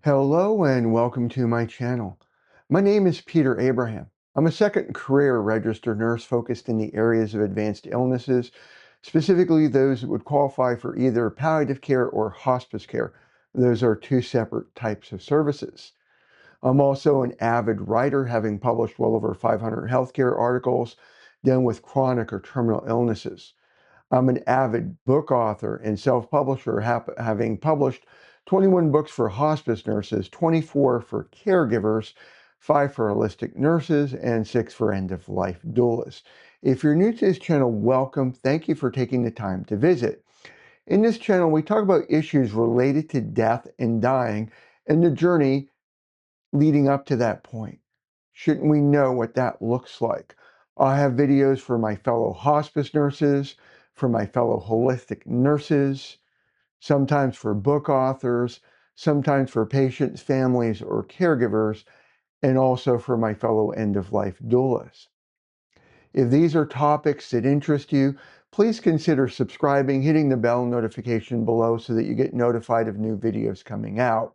Hello and welcome to my channel. My name is Peter Abraham. I'm a second career registered nurse focused in the areas of advanced illnesses, specifically those that would qualify for either palliative care or hospice care. Those are two separate types of services. I'm also an avid writer, having published well over 500 healthcare articles dealing with chronic or terminal illnesses. I'm an avid book author and self-publisher, having published 21 books for hospice nurses, 24 for caregivers, 5 for holistic nurses, and 6 for end-of-life doulas. If you're new to this channel, welcome. Thank you for taking the time to visit. In this channel, we talk about issues related to death and dying and the journey leading up to that point. Shouldn't we know what that looks like? I have videos for my fellow hospice nurses, for my fellow holistic nurses, sometimes for book authors, sometimes for patients, families, or caregivers, and also for my fellow end-of-life doulas. If these are topics that interest you, please consider subscribing, hitting the bell notification below so that you get notified of new videos coming out.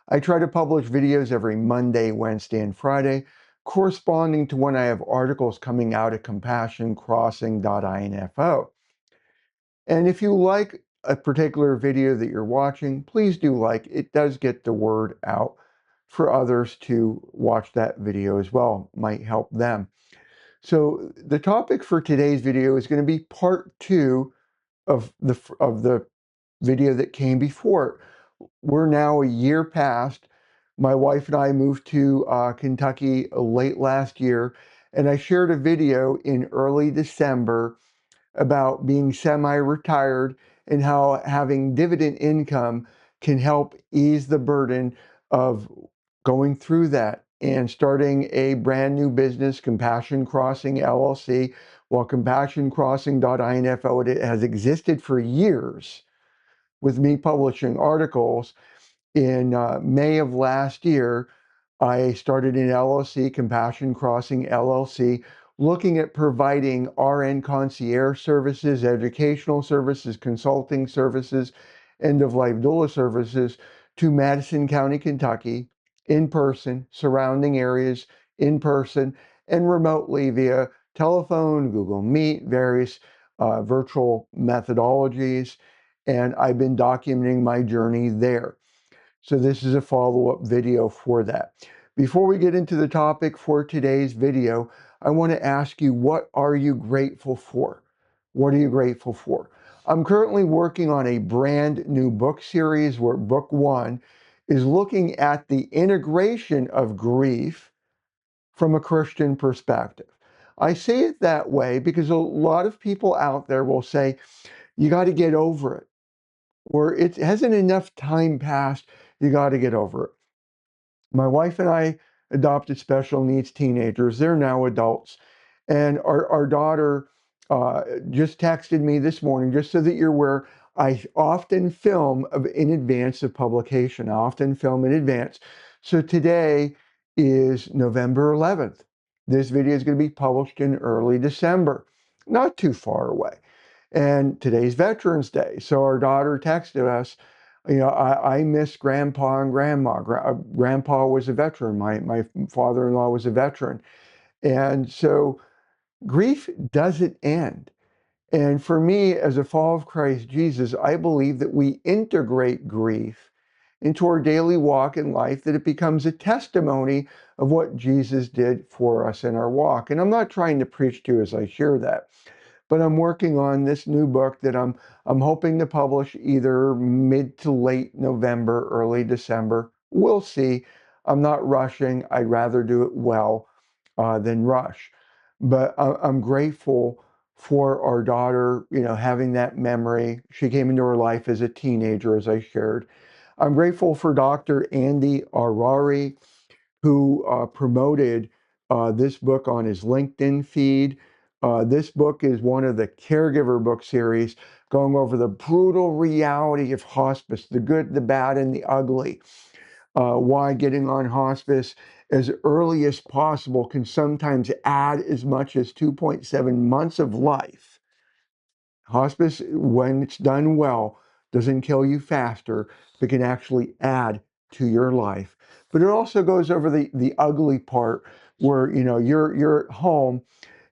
I try to publish videos every Monday, Wednesday, and Friday, corresponding to when I have articles coming out at compassioncrossing.info. And if you like a particular video that you're watching, please do like. It does get the word out for others to watch that video as well. Might help them. So the topic for today's video is going to be part 2 of the video that came before it. We're now a year past. My wife and I moved to Kentucky late last year, and I shared a video in early December about being semi-retired and how having dividend income can help ease the burden of going through that and starting a brand new business, Compassion Crossing LLC. While compassioncrossing.info, it has existed for years with me publishing articles. In May of last year, I started an LLC, Compassion Crossing LLC, looking at providing RN concierge services, educational services, consulting services, end-of-life doula services to Madison County, Kentucky, in person, surrounding areas, in person, and remotely via telephone, Google Meet, various virtual methodologies. And I've been documenting my journey there. So this is a follow-up video for that. Before we get into the topic for today's video, I want to ask you, what are you grateful for? What are you grateful for? I'm currently working on a brand new book series where book 1 is looking at the integration of grief from a Christian perspective. I say it that way because a lot of people out there will say, you got to get over it, or it hasn't enough time passed, you got to get over it. My wife and I adopted special needs teenagers. They're now adults. And our daughter just texted me this morning, just so that you're aware, I often film in advance of publication. I often film in advance. So today is November 11th. This video is going to be published in early December, not too far away. And today's Veterans Day. So our daughter texted us, I miss Grandpa and Grandma. Grandpa was a veteran. My father-in-law was a veteran. And so grief doesn't end. And for me, as a follower of Christ Jesus, I believe that we integrate grief into our daily walk in life, that it becomes a testimony of what Jesus did for us in our walk. And I'm not trying to preach to you as I share that, but I'm working on this new book that I'm hoping to publish either mid to late November, early December. We'll see. I'm not rushing. I'd rather do it well than rush. But I'm grateful for our daughter, having that memory. She came into her life as a teenager, as I shared. I'm grateful for Dr. Andy Arari, who promoted this book on his LinkedIn feed. This book is one of the Caregiver book series, going over the brutal reality of hospice, the good, the bad, and the ugly. Why getting on hospice as early as possible can sometimes add as much as 2.7 months of life. Hospice, when it's done well, doesn't kill you faster, but can actually add to your life. But it also goes over the ugly part where, you know, you're at home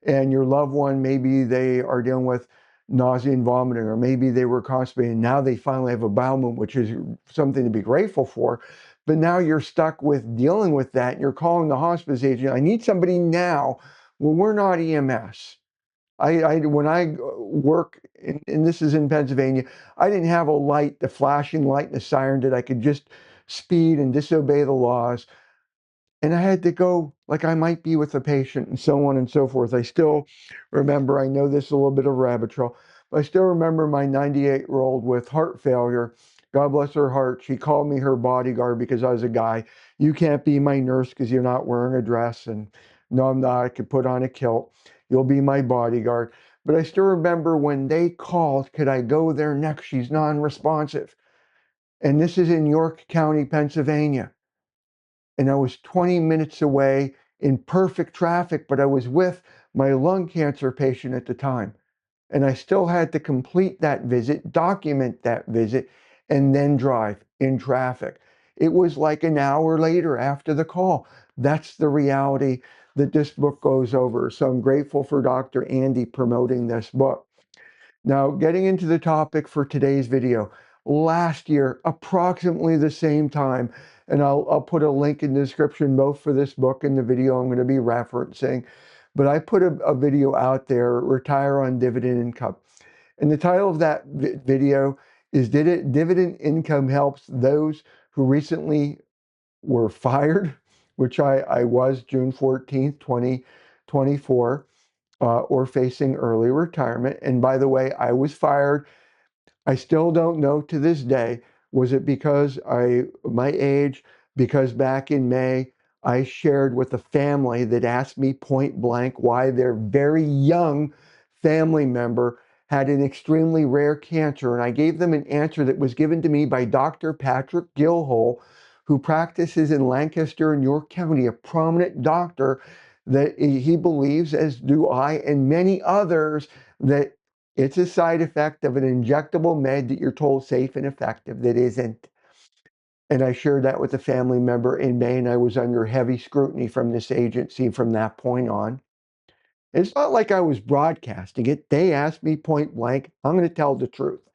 and your loved one, maybe they are dealing with nausea and vomiting, or maybe they were constipated and now they finally have a bowel movement, which is something to be grateful for. But now you're stuck with dealing with that. And you're calling the hospice agent, I need somebody now. Well, we're not EMS. When I work, and this is in Pennsylvania, I didn't have a light, the flashing light and the siren that I could just speed and disobey the laws. And I had to go like I might be with a patient and so on and so forth. I still remember, I know this is a little bit of a rabbit trail, but I still remember my 98-year-old with heart failure. God bless her heart. She called me her bodyguard because I was a guy. You can't be my nurse because you're not wearing a dress. And no, I'm not. I could put on a kilt. You'll be my bodyguard. But I still remember when they called, could I go there next? She's non-responsive. And this is in York County, Pennsylvania. And I was 20 minutes away in perfect traffic, but I was with my lung cancer patient at the time. And I still had to complete that visit, document that visit, and then drive in traffic. It was like an hour later after the call. That's the reality that this book goes over. So I'm grateful for Dr. Andy promoting this book. Now, getting into the topic for today's video, last year, approximately the same time, and I'll put a link in the description both for this book and the video I'm going to be referencing, but I put a video out there, Retire on Dividend Income. And the title of that video is Dividend Income Helps Those Who Recently Were Fired, which I was June 14th, 2024. Or facing early retirement. And by the way, I was fired. I still don't know to this day, was it because my age, because back in May, I shared with a family that asked me point blank why their very young family member had an extremely rare cancer. And I gave them an answer that was given to me by Dr. Patrick Gilhole, who practices in Lancaster and York County, a prominent doctor that he believes, as do I and many others, that it's a side effect of an injectable med that you're told safe and effective that isn't. And I shared that with a family member in May, and I was under heavy scrutiny from this agency from that point on. It's not like I was broadcasting it. They asked me point blank, I'm going to tell the truth.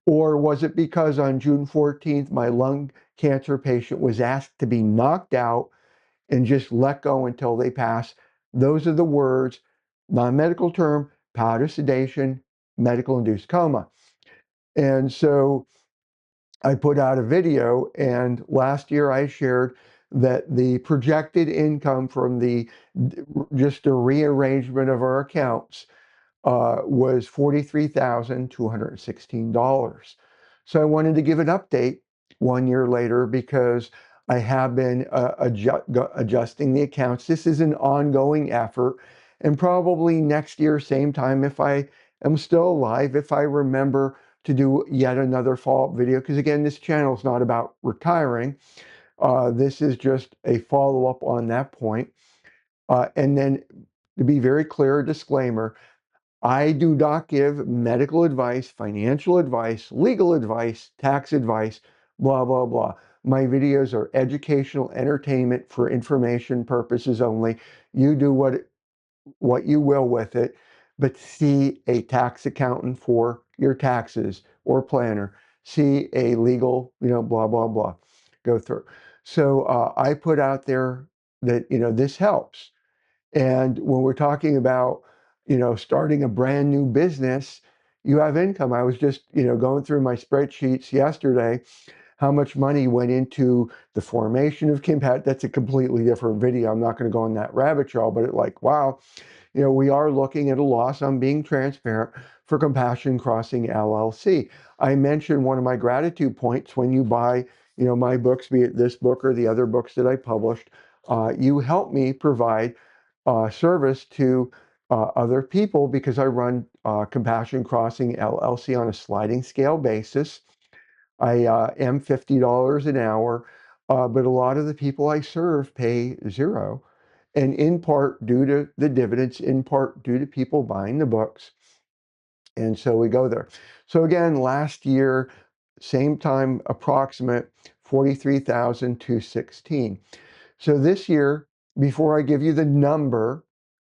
Or was it because on June 14th, my lung cancer patient was asked to be knocked out and just let go until they pass? Those are the words, non-medical term, powder sedation, medical-induced coma. And so I put out a video, and last year I shared that the projected income from just a rearrangement of our accounts was $43,216. So I wanted to give an update 1 year later because I have been adjusting the accounts. This is an ongoing effort, and probably next year, same time, if I am still alive, if I remember to do yet another follow-up video, because again, this channel is not about retiring. This is just a follow-up on that point. And then to be very clear, disclaimer, I do not give medical advice, financial advice, legal advice, tax advice, blah, blah, blah. My videos are educational, entertainment, for information purposes only. You do what you will with it, but see a tax accountant for your taxes or planner. See a legal, blah, blah, blah. Go through. So I put out there that, this helps. And when we're talking about, starting a brand new business, you have income. I was just, going through my spreadsheets yesterday, how much money went into the formation of Kimpat. That's a completely different video. I'm not going to go on that rabbit trail, but wow, we are looking at a loss. I'm being transparent for Compassion Crossing LLC. I mentioned one of my gratitude points when you buy, my books, be it this book or the other books that I published, you help me provide service to other people because I run Compassion Crossing LLC on a sliding scale basis. I am $50 an hour, but a lot of the people I serve pay zero, and in part due to the dividends, in part due to people buying the books. And so we go there. So again, last year, same time, approximate $43,216. So this year, before I give you the number,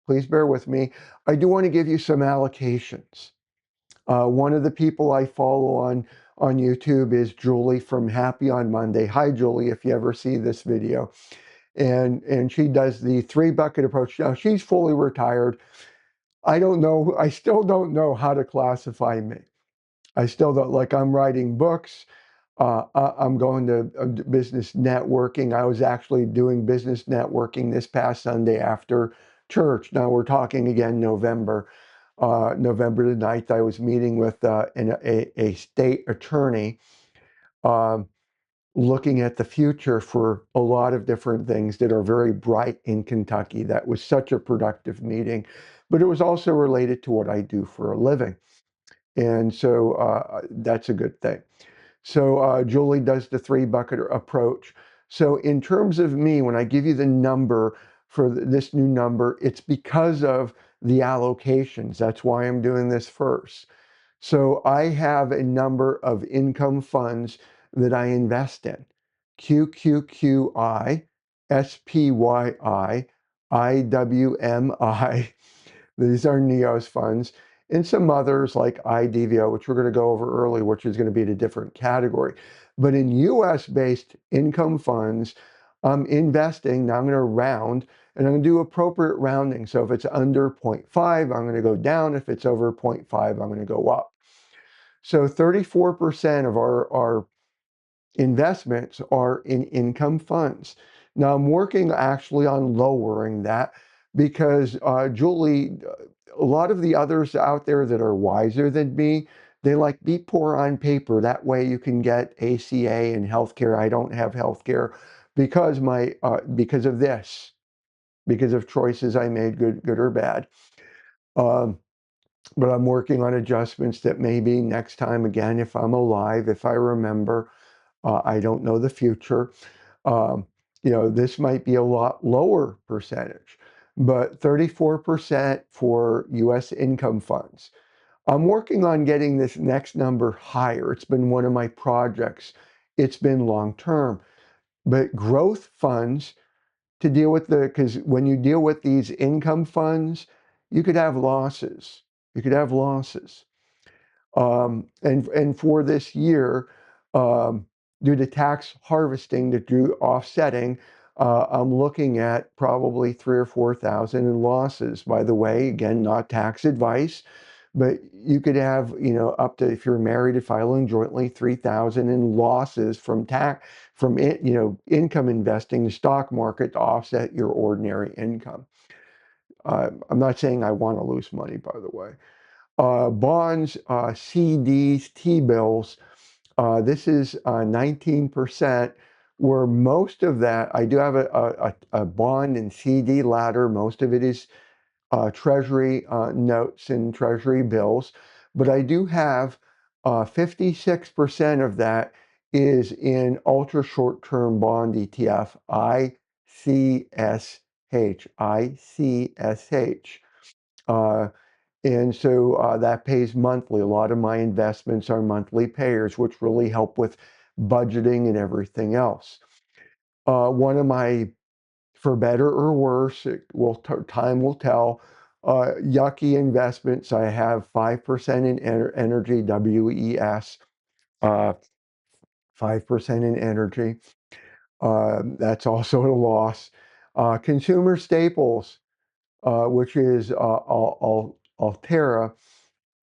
please bear with me, I do want to give you some allocations. One of the people I follow on YouTube is Julie from Happy on Monday. Hi, Julie, if you ever see this video. And she does the 3-bucket approach. Now, she's fully retired. I don't know, I still don't know how to classify me. I still don't, like, I'm writing books. I'm going to business networking. I was actually doing business networking this past Sunday after church. Now we're talking again November. November the 9th, I was meeting with a state attorney, um, looking at the future for a lot of different things that are very bright in Kentucky. That was such a productive meeting, but it was also related to what I do for a living. And so that's a good thing. So Julie does the 3-bucket approach. So in terms of me, when I give you the number for this new number, it's because of the allocations. That's why I'm doing this first. So I have a number of income funds that I invest in. 𝐄𝐄𝐄𝐈, SPYI, IWMI. These are NEOS funds, and some others like IDVO, which we're going to go over early, which is going to be in a different category. But in US-based income funds, I'm investing, now I'm going to round, and I'm going to do appropriate rounding. So if it's under 0.5, I'm going to go down. If it's over 0.5, I'm going to go up. So 34% of our investments are in income funds. Now I'm working actually on lowering that because Julie, a lot of the others out there that are wiser than me, they like be poor on paper. That way you can get ACA and healthcare. I don't have healthcare because because of this, because of choices I made, good or bad. But I'm working on adjustments that maybe next time, again, if I'm alive, if I remember, I don't know the future. Um, this might be a lot lower percentage, but 34% for US income funds. I'm working on getting this next number higher. It's been one of my projects. It's been long term, but growth funds to deal with because when you deal with these income funds, you could have losses. You could have losses. And for this year, due to tax harvesting, to do offsetting, I'm looking at probably 3 or 4,000 in losses. By the way, again, not tax advice, but you could have, up to, if you're married, filing jointly, 3,000 in losses from income investing, the stock market, to offset your ordinary income. I'm not saying I want to lose money, by the way. Bonds, CDs, T-bills. This is 19%, where most of that, I do have a bond and CD ladder. Most of it is Treasury notes and Treasury bills, but I do have 56% of that is in ultra short-term bond ETF, ICSH, ICSH. And so that pays monthly. A lot of my investments are monthly payers, which really help with budgeting and everything else. One of my, for better or worse, time will tell, yucky investments. I have 5% in energy, WES, 5% in energy. That's also a loss. Consumer staples, which is Altera.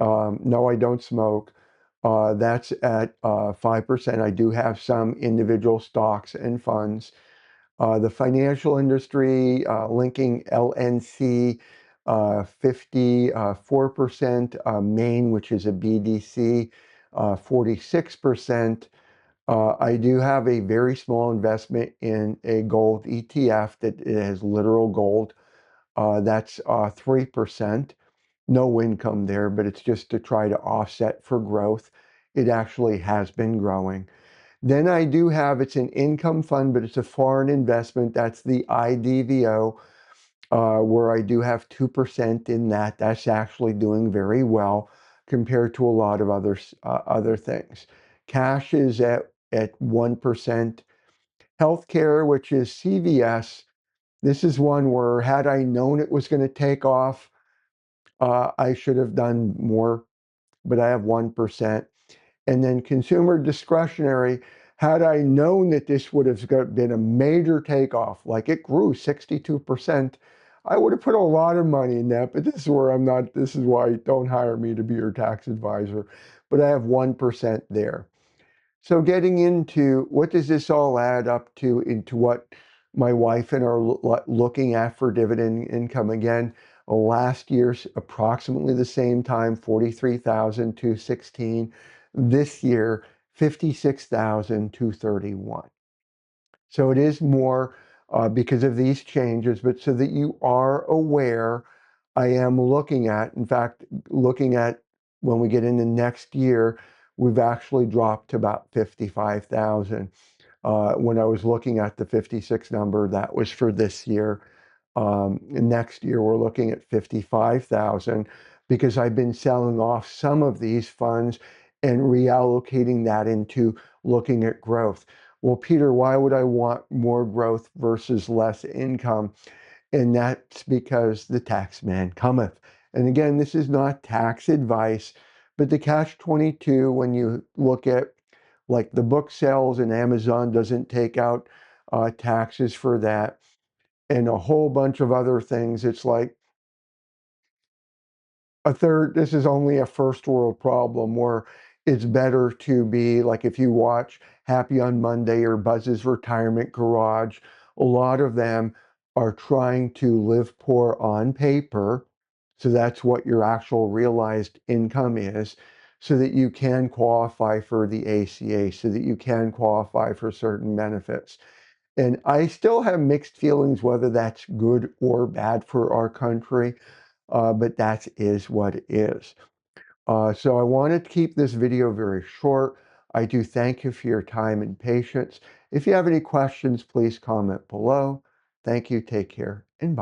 No, I don't smoke. That's at 5%. I do have some individual stocks and funds. The financial industry, linking LNC, 54%. Maine, which is a BDC, 46%. I do have a very small investment in a gold ETF that it has literal gold. That's 3%. No income there, but it's just to try to offset for growth. It actually has been growing. Then I do have, it's an income fund, but it's a foreign investment. That's the IDVO, where I do have 2% in that. That's actually doing very well compared to a lot of other things. Cash is at 1%. Healthcare, which is CVS. This is one where had I known it was going to take off, I should have done more, but I have 1%. And then consumer discretionary, had I known that this would have been a major takeoff, like it grew 62%, I would have put a lot of money in that, but this is where I'm not, this is why don't hire me to be your tax advisor, but I have 1% there. So getting into what does this all add up to into what my wife and are looking at for dividend income again. Last year's approximately the same time, 43,216. This year, 56,231. So it is more because of these changes, but so that you are aware, I am looking at, in fact, looking at when we get into next year, we've actually dropped to about 55,000. When I was looking at the 56 number, that was for this year. And next year, we're looking at 55,000 because I've been selling off some of these funds and reallocating that into looking at growth. Well, Peter, why would I want more growth versus less income? And that's because the tax man cometh. And again, this is not tax advice, but the catch-22, when you look at like the book sales and Amazon doesn't take out taxes for that, and a whole bunch of other things, it's like this is only a first world problem where it's better to be like if you watch Happy on Monday or Buzz's Retirement Garage, a lot of them are trying to live poor on paper. So that's what your actual realized income is, so that you can qualify for the ACA, so that you can qualify for certain benefits. And I still have mixed feelings whether that's good or bad for our country. But that is what it is. So I wanted to keep this video very short. I do thank you for your time and patience. If you have any questions, please comment below. Thank you, take care, and bye.